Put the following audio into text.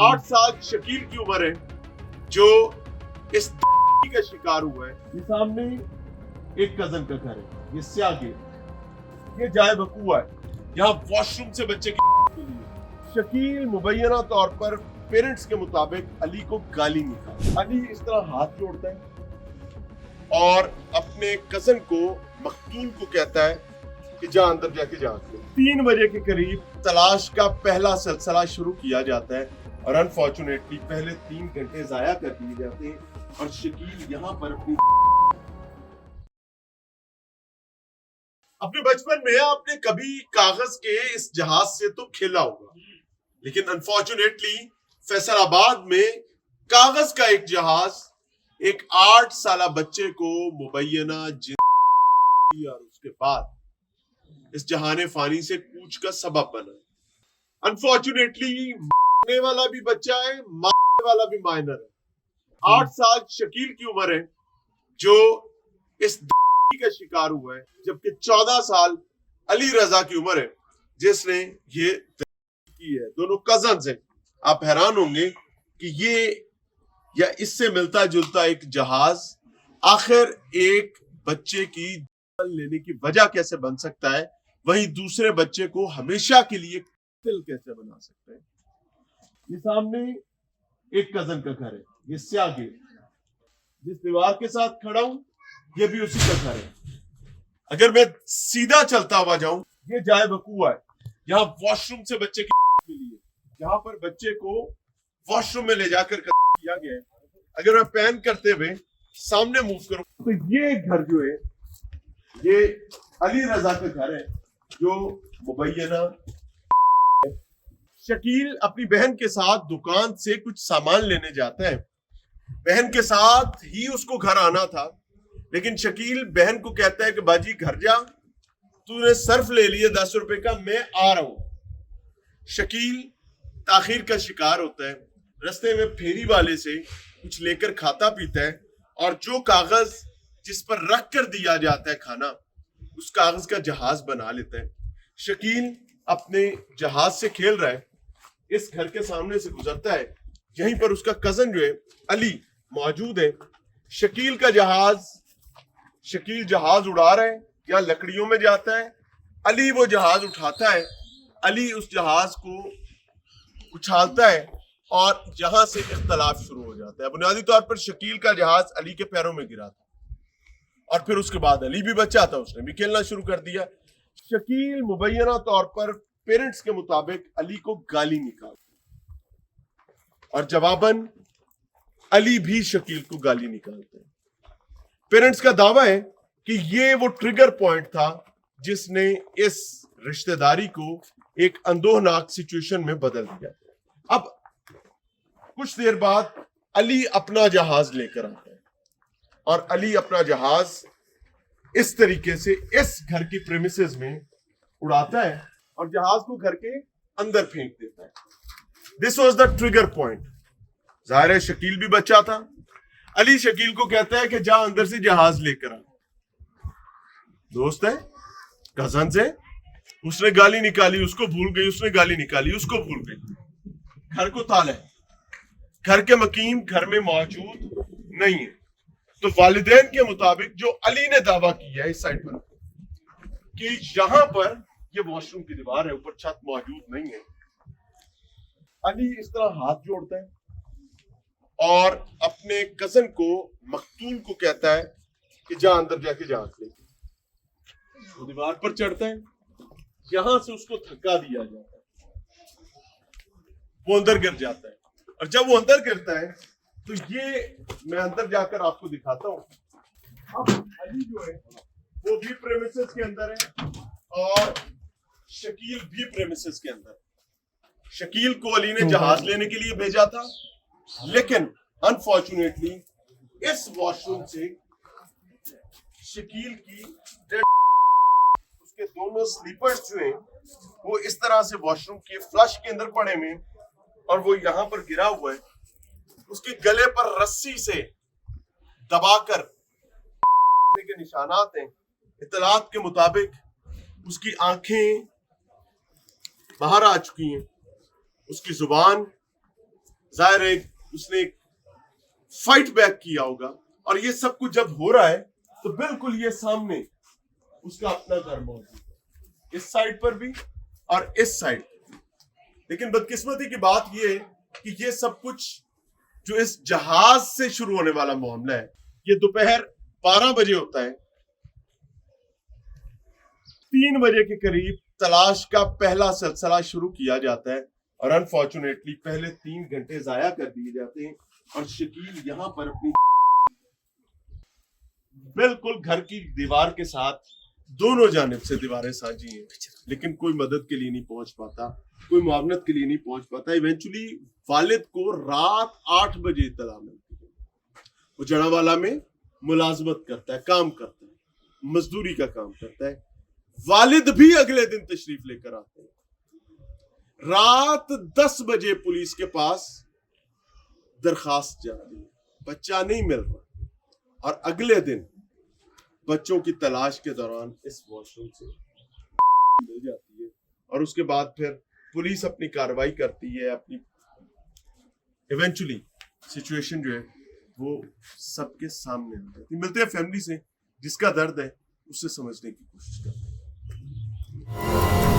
8 साल शकील की उम्र है जो इस का शिकार हुआ है। ये सामने एक कजन का घर है, ये स्यागे, ये जाए बकुआ है। यहाँ वॉशरूम से बच्चे के लिए शकील मुबैना तौर पर पेरेंट्स के मुताबिक अली को गाली निकाला। अली इस तरह हाथ जोड़ता है और अपने कजन को मकतूल को कहता है कि जा अंदर जाके जांच लो। 3 बजे के करीब तलाश का पहला सिलसिला शुरू किया जाता है और अनफॉर्चुनेटली पहले 3 घंटे जाया कर दिए जाते हैं और शकील यहाँ पर अपने बचपन में आपने कभी कागज के इस जहाज से तो खेला होगा, लेकिन अनफॉर्चुनेटली फैसलाबाद में कागज का एक जहाज एक 8 साल बच्चे को मुबैना जिंदगी और उसके बाद इस जहाने फानी से कूच का सबब बना। अनफॉर्चुनेटली मरने वाला भी बच्चा है, मारने वाला भी माइनर है। 8 साल शकील की उम्र है जो इस का शिकार हुआ है, जबकि 14 साल अली रजा की उम्र है जिसने ये की है। दोनों कजन्स हैं। आप हैरान होंगे कि ये या इससे मिलता जुलता एक जहाज आखिर एक बच्चे की जान लेने की वजह कैसे बन सकता है, वहीं दूसरे बच्चे को हमेशा के लिए कातिल कैसे बना सकते हैं। ये सामने एक कजन का घर है, ये स्यागे, जिस दीवार के साथ खड़ा हूं ये भी उसी का घर है। अगर मैं सीधा चलता हुआ जाऊं, ये जाए बकुआ है। यहाँ वॉशरूम से बच्चे के लिए, जहां पर बच्चे को वॉशरूम में ले जाकर किया गया है। अगर मैं पैन करते हुए सामने मूव करूं तो ये घर जो है ये अली रजा का घर है जो मुबैना। शकील अपनी बहन के साथ दुकान से कुछ सामान लेने जाता है। बहन के साथ ही उसको घर आना था, लेकिन शकील बहन को कहता है कि बाजी घर जा, तूने सर्फ ले लिए 10 रुपए का, मैं आ रहा हूं। शकील ताखीर का शिकार होता है, रास्ते में फेरी वाले से कुछ लेकर खाता पीता है और जो कागज जिस पर रख कर दिया जाता है खाना, उस कागज का जहाज बना लेता है। शकील अपने जहाज से खेल रहा है, इस घर के सामने से गुजरता है। यहीं पर उसका कजन जो है अली मौजूद है। शकील जहाज उड़ा रहा है या लकड़ियों में जाता है। अली वो जहाज उठाता है, अली उस जहाज को उछालता है और यहां से इख्तलाफ शुरू हो जाता है। बुनियादी तौर पर शकील का जहाज अली के पैरों में गिरा था और फिर उसके बाद अली भी बच्चा था, उसने भी खेलना शुरू कर दिया। शकील मुबैना तौर पर पेरेंट्स के मुताबिक अली को गाली निकालता और जवाबन अली भी शकील को गाली निकालते हैं। पेरेंट्स का दावा है कि ये वो ट्रिगर पॉइंट था जिसने इस रिश्तेदारी को एक अंदोहनाक सिचुएशन में बदल दिया। अब कुछ देर बाद अली अपना जहाज लेकर आता है और अली अपना जहाज इस तरीके से इस घर की प्रेमिसेस में उड़ाता है और जहाज को घर के अंदर फेंक देता है। This was the trigger point. जाहिर है शकील भी बच्चा था। अली शकील को कहता है कि जा अंदर से जहाज लेकर आ। दोस्त है, कजन से, उसने गाली निकाली, उसको भूल गई, उसने गाली निकाली, उसको भूल गई। घर को ताला है, घर के मकीम घर में मौजूद नहीं है। तो वालिदैन के मुताबिक जो अली ने दावा किया है इस साइड पर कि यहां पर ये वॉशरूम की दीवार है, ऊपर छत मौजूद नहीं है, अली इस तरह हाथ जोड़ता है और अपने कजन को मकतूल को कहता है कि जा अंदर जाके जांच ले। वो दीवार पर चढ़ता है, यहां से उसको धक्का दिया जाता है, वो अंदर गिर जाता है और जब वो अंदर गिरता है तो ये मैं अंदर जाकर आपको दिखाता हूं। अब अली जो है वो भी प्रेमिसेस के अंदर है और शकील भी प्रेमिसेस के अंदर है। शकील को अली ने जहाज लेने के लिए भेजा था, लेकिन अनफॉर्चुनेटली इस वॉशरूम से शकील की उसके दोनों स्लीपर्स जो हैं वो इस तरह से वॉशरूम के फ्लश के अंदर पड़े हुए और वो यहां पर गिरा हुआ है। उसके गले पर रस्सी से दबाकर के निशानात हैं। इत्तलात के मुताबिक उसकी आंखें बाहर आ चुकी हैं, उसकी जुबान जाहिर है उसने एक फाइट बैक किया होगा। और ये सब कुछ जब हो रहा है तो बिल्कुल ये सामने उसका अपना घर मौजूद है, इस साइड पर भी और इस साइड। लेकिन बदकिस्मती की बात ये है कि ये सब कुछ जो इस जहाज से शुरू होने वाला मामला है, ये दोपहर 12 बजे होता है। 3 बजे के करीब तलाश का पहला सिलसिला शुरू किया जाता है और अनफॉर्चुनेटली पहले 3 घंटे जाया कर दिए जाते हैं। और शकील यहां पर अपनी बिल्कुल घर की दीवार के साथ दोनों जानिब से दीवारें साझी हैं, लेकिन कोई मदद के लिए नहीं पहुंच पाता, कोई मुआवनत के लिए नहीं पहुंच पाता। इवेंचुअली वालिद को रात 8 बजे इत्तला मिलती है। वो जड़ावाला में मुलाजमत करता है, काम करता है, मजदूरी का काम करता है। वालिद भी अगले दिन तशरीफ लेकर आते हैं। रात 10 बजे पुलिस के पास दरखास्त जाती है, बच्चा नहीं मिल रहा। और अगले दिन बच्चों की तलाश के दौरान इस वॉशरूम से मिल जाती है। और उसके बाद फिर पुलिस अपनी कार्रवाई करती है। अपनी इवेंचुअली सिचुएशन जो है वो सबके सामने आ जाती है। मिलते हैं फैमिली से, जिसका दर्द है उससे समझने की कोशिश करते हैं।